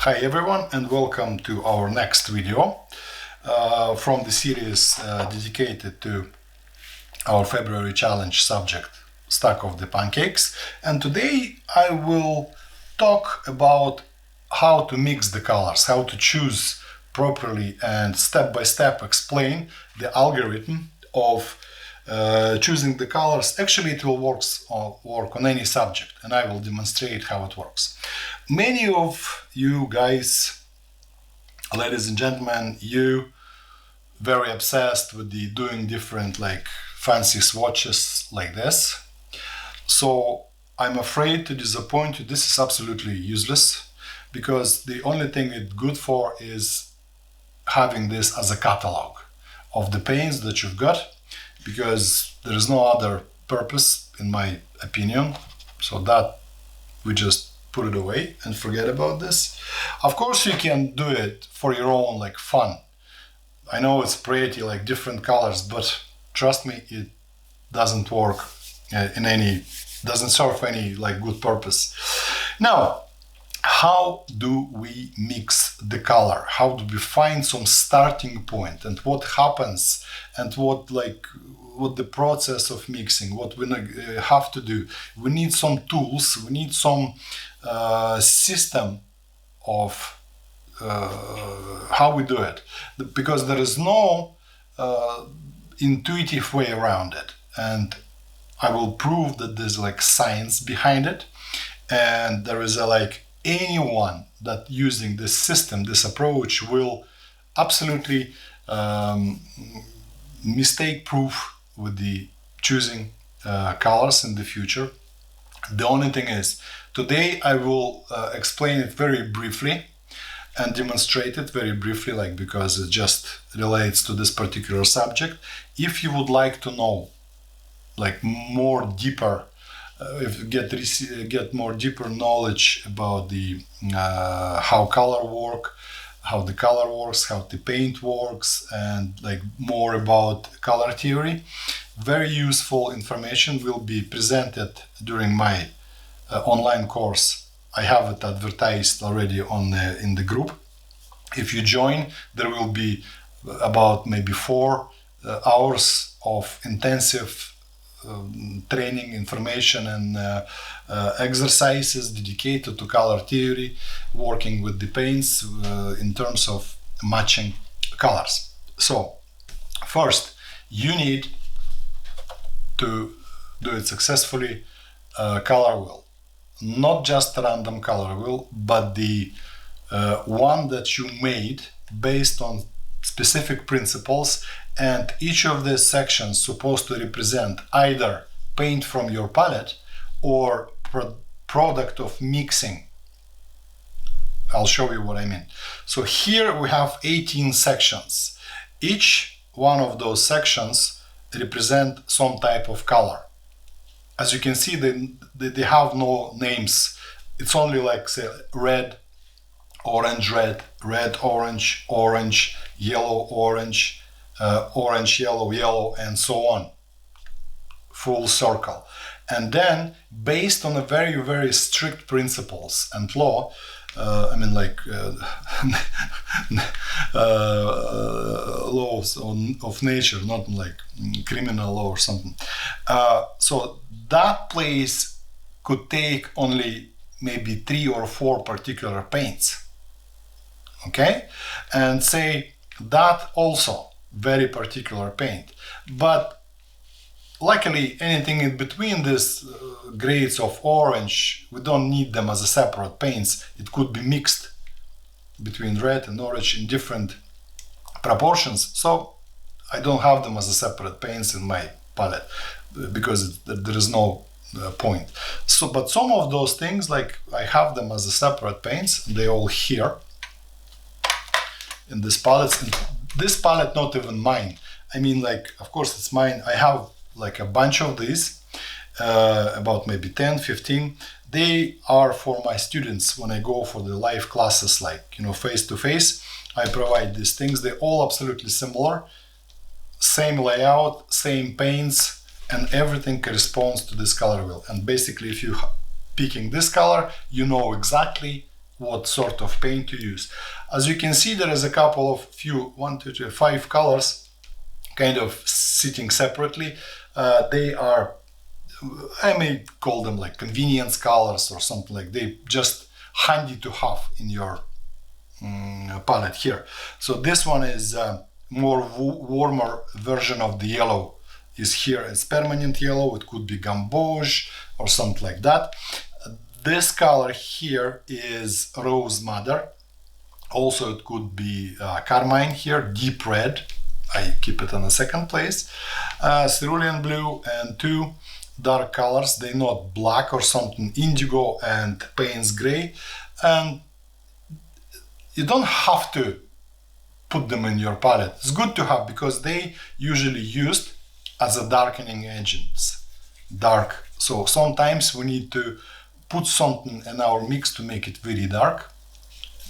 Hi everyone and welcome to our next video from the series dedicated to our February challenge subject, stack of the pancakes. And today I will talk about how to mix the colors, how to choose properly, and step by step explain the algorithm of choosing the colors. Actually, it will work on any subject, and I will demonstrate how it works. Many of you guys, ladies and gentlemen, you very obsessed with the doing different like fancy swatches like this. So I'm afraid to disappoint you. This is absolutely useless, because the only thing it's good for is having this as a catalog of the paints that you've got, because there is no other purpose in my opinion. So that we just put it away and forget about this. Of course you can do it for your own like fun. I know it's pretty like different colors, but trust me, it doesn't work doesn't serve any like good purpose. Now, how do we mix the color? How do we find some starting point, and what happens, and what the process of mixing, what we have to do? We need some tools, we need some system of how we do it, because there is no intuitive way around it, and I will prove that there's like science behind it, and there is anyone that using this system, this approach, will absolutely mistake proof with the choosing colors in the future. The only thing is, today I will explain it very briefly and demonstrate it very briefly, because it just relates to this particular subject. If you would like to know more deeper, if you get more deeper knowledge about the how the color works, how the paint works, and more about color theory, very useful information will be presented during my online course. I have it advertised already in the group. If you join, there will be about maybe 4 hours of intensive training, information, and exercises dedicated to color theory, working with the paints in terms of matching colors. So first, you need to do it successfully, color wheel. Not just a random color wheel, but the one that you made based on specific principles, and each of these sections supposed to represent either paint from your palette or product of mixing. I'll show you what I mean. So here we have 18 sections. Each one of those sections represent some type of color. As you can see, they have no names. It's only say red, orange, red, red, orange, orange, yellow, orange, orange, yellow, yellow, and so on. Full circle. And then, based on a very, very strict principles and law, laws of nature, not criminal law or something. So that place could take only maybe 3 or 4 particular paints. Okay? And say that also very particular paint. But luckily, anything in between these grades of orange, we don't need them as a separate paints. It could be mixed between red and orange in different proportions. So I don't have them as a separate paints in my palette, because there is no point. So, but some of those things, I have them as a separate paints. They all here in this palette. And this palette, not even mine. Of course it's mine. I have a bunch of these, about maybe 10, 15. They are for my students when I go for the live classes, face to face. I provide these things. They're all absolutely similar, same layout, same paints, and everything corresponds to this color wheel. And basically, if you picking this color, you know exactly what sort of paint to use. As you can see, there is a couple of five colors kind of sitting separately. They are, I may call them like convenience colors or something, like they just handy to have in your palette here. So this one is more warmer version of the yellow is here. It's permanent yellow. It could be gamboge or something like that. This color here is rose madder. Also, it could be carmine here, deep red. I keep it on the second place. Cerulean blue, and two dark colors. They're not black or something, indigo and Payne's gray. And you don't have to put them in your palette. It's good to have because they usually used as a darkening agents. Dark. So sometimes we need to put something in our mix to make it very dark.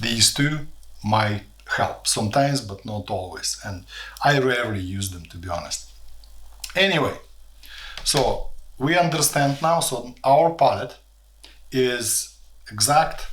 These two might help sometimes, but not always. And I rarely use them, to be honest. Anyway, so we understand now, so our palette is exact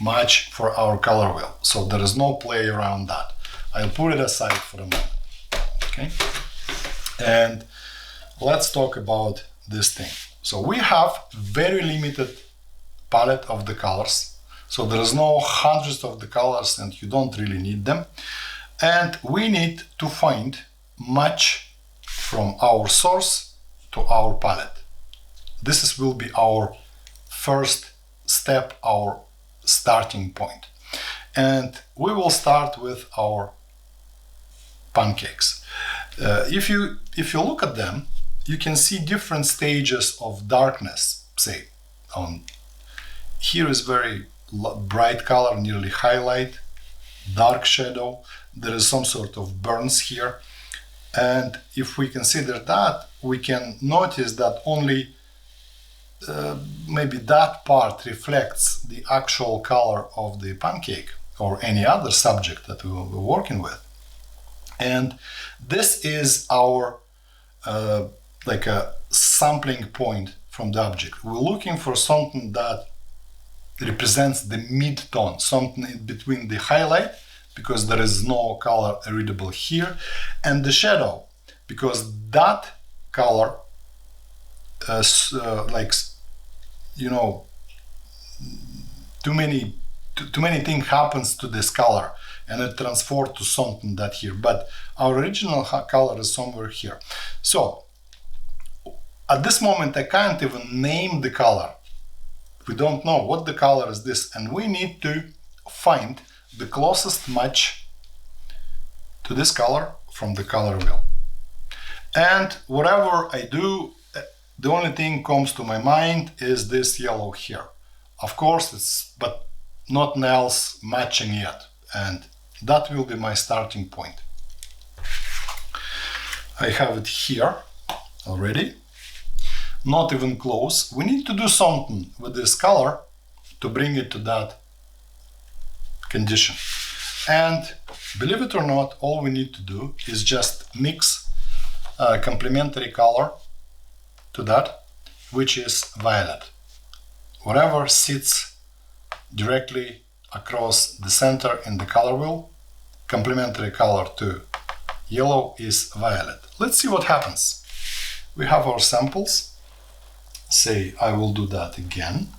match for our color wheel. So there is no play around that. I'll put it aside for a moment. Okay. And let's talk about this thing. So we have very limited palette of the colors. So there is no hundreds of the colors and you don't really need them. And we need to find match from our source to our palette. This will be our first step, our starting point. And we will start with our pancakes. If you look at them, you can see different stages of darkness. Say, here is very bright color, nearly highlight, dark shadow. There is some sort of burns here. And if we consider that, we can notice that only maybe that part reflects the actual color of the pancake or any other subject that we will be working with. And this is our like a sampling point from the object. We're looking for something that represents the mid-tone, something in between the highlight, because there is no color readable here, and the shadow, because that color like, you know, too many things happens to this color and it transforms to something that here, but our original color is somewhere here. So at this moment I can't even name the color. We don't know what the color is this, and we need to find the closest match to this color from the color wheel. And whatever I do, the only thing comes to my mind is this yellow here. Of course, it's but nothing else matching yet, and that will be my starting point. I have it here already. Not even close. We need to do something with this color to bring it to that condition. And believe it or not, all we need to do is just mix a complementary color to that, which is violet. Whatever sits directly across the center in the color wheel, complementary color to yellow is violet. Let's see what happens. We have our samples. Say, I will do that again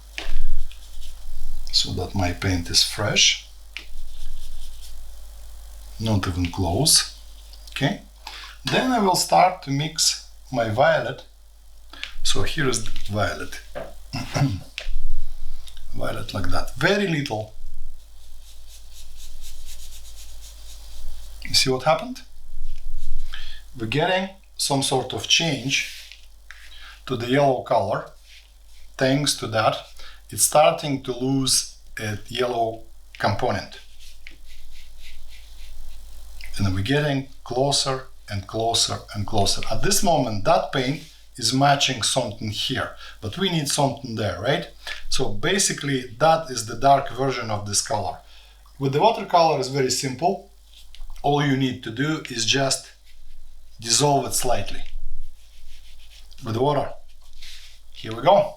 so that my paint is fresh, not even close. Okay, then I will start to mix my violet. So here is the violet. Violet like that, very little. You see what happened? We're getting some sort of change to the yellow color. Thanks to that, it's starting to lose a yellow component. And we're getting closer and closer and closer. At this moment, that paint is matching something here, but we need something there, right? So basically, that is the dark version of this color. With the watercolor, it's very simple. All you need to do is just dissolve it slightly with water. Here we go.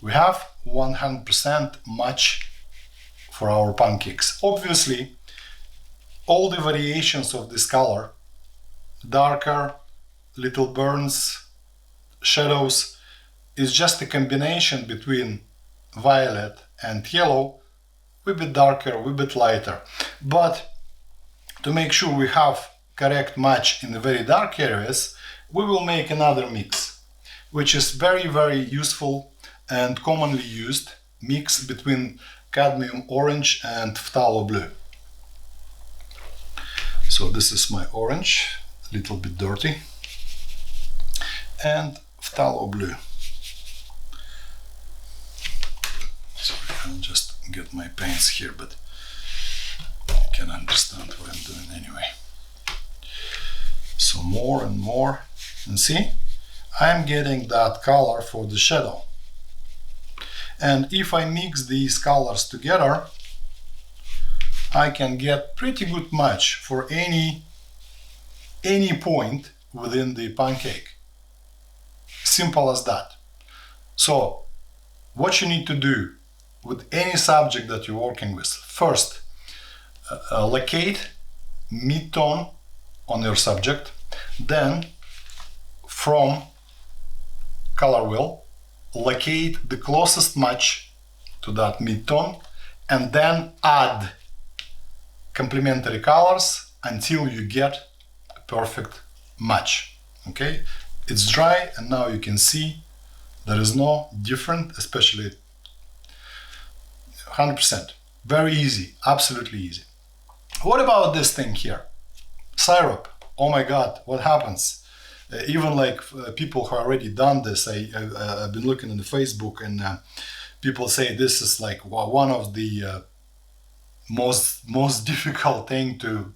We have 100% match for our pancakes. Obviously, all the variations of this color, darker, little burns, shadows, is just a combination between violet and yellow, a bit darker, a bit lighter. But to make sure we have correct match in the very dark areas, we will make another mix, which is very, very useful and commonly used mix between cadmium orange and phthalo blue. So this is my orange, a little bit dirty, and phthalo blue. Sorry, I'll just get my paints here, but you can understand what I'm doing anyway. So more and more, and see, I'm getting that color for the shadow. And if I mix these colors together, I can get pretty good match for any point within the pancake. Simple as that. So what you need to do with any subject that you're working with, first locate mid-tone on your subject, then from color wheel locate the closest match to that mid-tone, and then add complementary colors until you get a perfect match. Okay, it's dry, and now you can see there is no different, especially 100%. Very easy, absolutely easy. What about this thing here? Syrup. Oh my God, what happens? Even like people who already done this, I've been looking on the Facebook, and people say this is like one of the most difficult thing to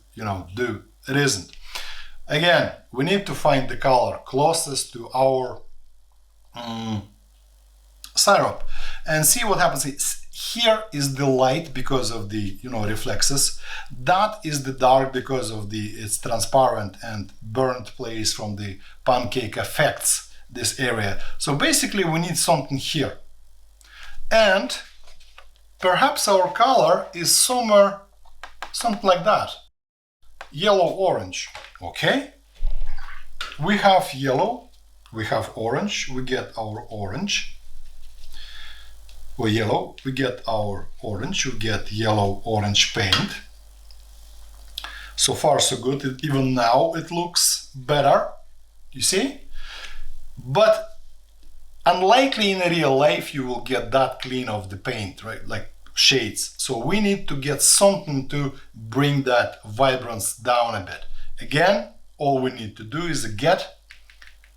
do. It isn't. Again, we need to find the color closest to our syrup and see what happens. Here is the light because of the reflexes. That is the dark because of it's transparent and burnt place from the pancake affects this area. So basically we need something here. And perhaps our color is somewhere, something like that. Yellow-orange. Okay? We have yellow, we have orange, we get our orange. Or yellow, we get our orange, we get yellow-orange paint. So far so good, even now it looks better, you see? But unlikely in real life you will get that clean of the paint, right? Like shades. So we need to get something to bring that vibrance down a bit. Again, all we need to do is get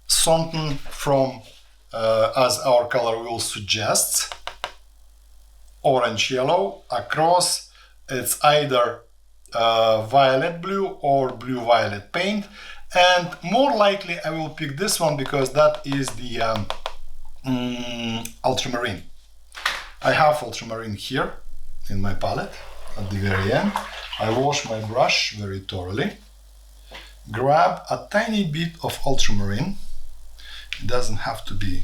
something from, as our color wheel suggests, orange yellow across. It's either violet blue or blue violet paint, and more likely I will pick this one because that is the ultramarine. I have ultramarine here in my palette at the very end. I wash my brush very thoroughly, grab a tiny bit of ultramarine, it doesn't have to be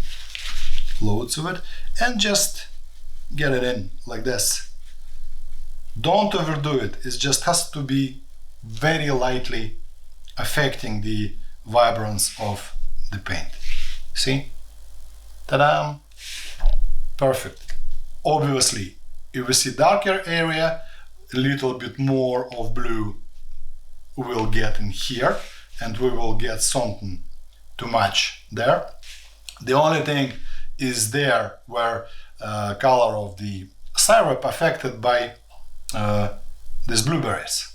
loads of it, and just get it in like this. Don't overdo it, it just has to be very lightly affecting the vibrance of the paint. See? Ta-da! Perfect. Obviously, if we see darker area, a little bit more of blue we'll get in here, and we will get something to match there. The only thing is there where color of the syrup affected by these blueberries.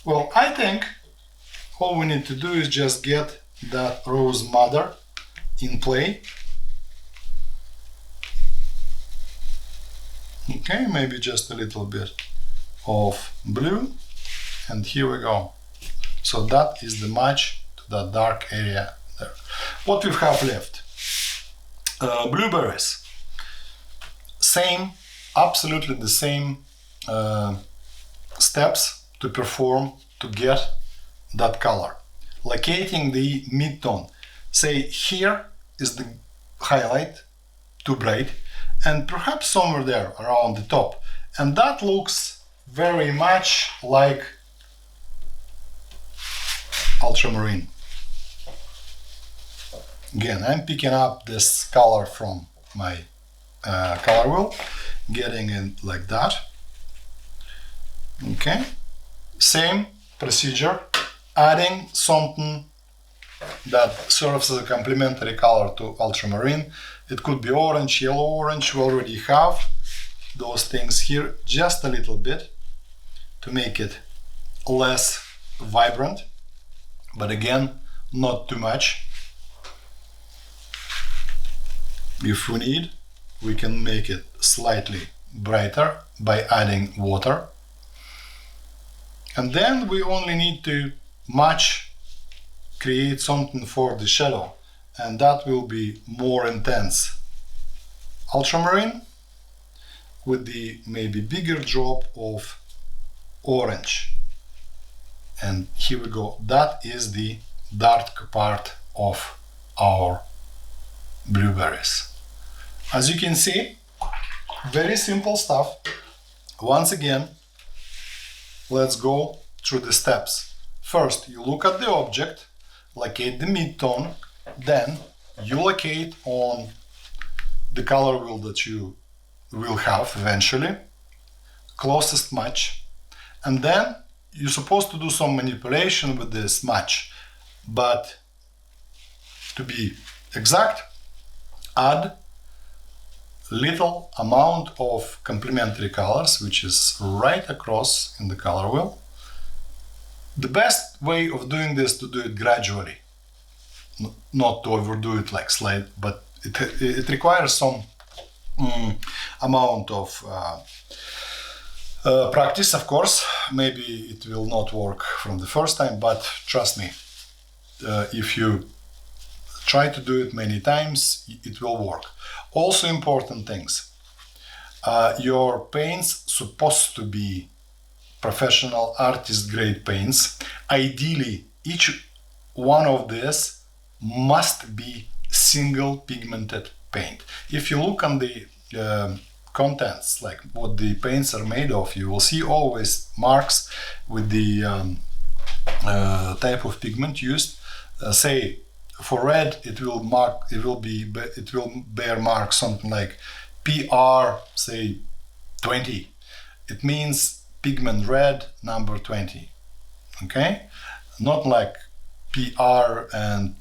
Well, I think all we need to do is just get that rose madder in play. Okay, maybe just a little bit of blue, and here we go. So that is the match to that dark area there. What we have left? Blueberries. Same, absolutely the same steps to perform to get that color. Locating the mid-tone. Say here is the highlight, too bright, and perhaps somewhere there around the top. And that looks very much like ultramarine. Again, I'm picking up this color from my color wheel, getting it like that. Okay, same procedure, adding something that serves as a complementary color to ultramarine. It could be orange, yellow orange. We already have those things here, just a little bit to make it less vibrant, but again, not too much. If we need, we can make it slightly brighter by adding water. And then we only need to create something for the shadow, and that will be more intense ultramarine with the maybe bigger drop of orange. And here we go. That is the dark part of our blueberries. As you can see, very simple stuff. Once again, let's go through the steps. First, you look at the object, locate the midtone, then you locate on the color wheel that you will have eventually, closest match, and then you're supposed to do some manipulation with this match, but to be exact, add little amount of complementary colors, which is right across in the color wheel. The best way of doing this to do it gradually, not to overdo it like slide, but it requires some amount of practice, of course. Maybe it will not work from the first time, but trust me, if you try to do it many times, it will work. Also important things. Your paints supposed to be professional artist grade paints. Ideally, each one of these must be single pigmented paint. If you look on the contents, like what the paints are made of, you will see always marks with the type of pigment used. Say for red, it will bear mark something like PR, say 20. It means pigment red number 20. Okay, not like PR and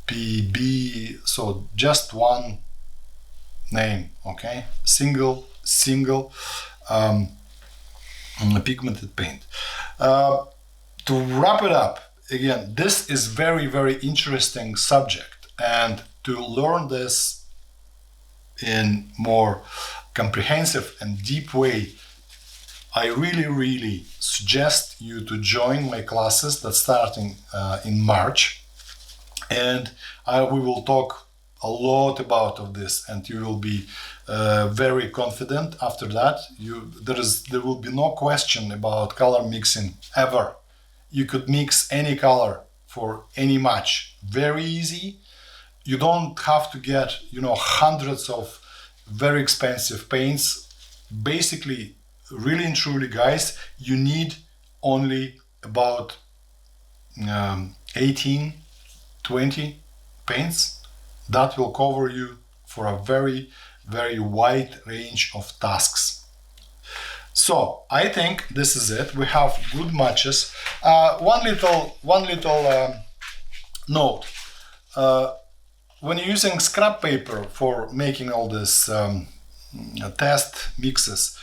PB. So just one name. Okay, single pigmented paint. To wrap it up, again, this is very interesting subject, and to learn this in more comprehensive and deep way, I really suggest you to join my classes that's starting in March, and we will talk a lot about this, and you will be very confident after that. There will be no question about color mixing ever. You could mix any color for any match, very easy. You don't have to get, hundreds of very expensive paints. Basically, really and truly, guys, you need only about 18, 20 paints. That will cover you for a very wide range of tasks. So I think this is it. We have good matches. One little note. When you're using scrap paper for making all this test mixes,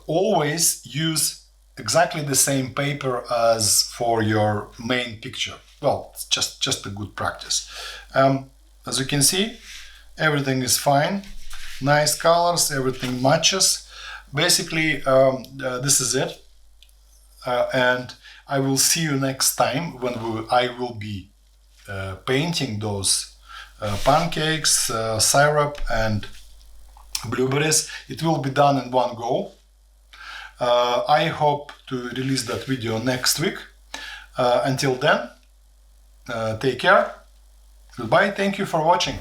always use exactly the same paper as for your main picture. Well, it's just a good practice. As you can see, everything is fine. Nice colors, everything matches. Basically, this is it. And I will see you next time when I will be painting those pancakes, syrup and blueberries. It will be done in one go. I hope to release that video next week. Until then, take care. Goodbye. Thank you for watching.